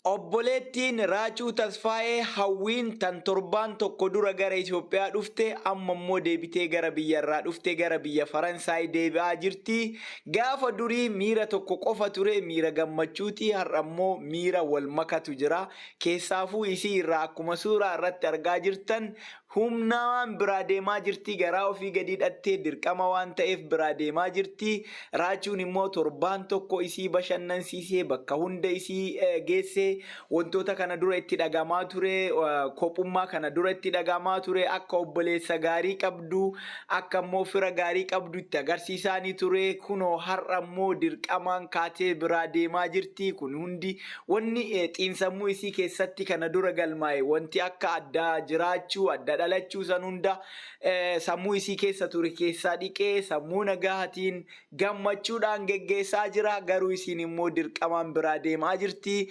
Obboleettiin Raachuu Tasfaayee hawwiin tan torbaan tokko dura gara Itoophiyaa dhufte amma immoo deebitee gara biyyarraa dhufte gara biyya Faransaay deebi'aa jirti. Gaafa durii miira tokko qofa ture miira gammachuuti har'a immoo miira wal makatu jira. Keessaafuu isii irraa akkuma suuraa irratti argaa jirtan humnaan biraa deemaa jirti garaa ofii gadi hidhattee dirqama waan ta'eef biraa deemaa jirti. Raachuun immoo torbaan tokko isii bashannansiisee bakka hunda isii geesse. Wantoota kana dura itti dhagamaa ture kophummaa kana dura itti dhagamaa ture akka obboleessa gaarii qabdu akka immoo fira gaarii qabdu itti agarsiisaanii ture kunoo har'a immoo dirqamaan kaatee biraa deemaa jirti. Kun hundi wanni xiinsammuu isii keessatti kana dura galmaa'e wanti akka addaa jiraachuu adda dhalachuu san hunda sammuu isii keessa ture keessaa dhiqee sammuu nagaatiin gammachuudhaan geggeessaa jira. Garuu isiin immoo dirqamaan biraa deemaa jirti.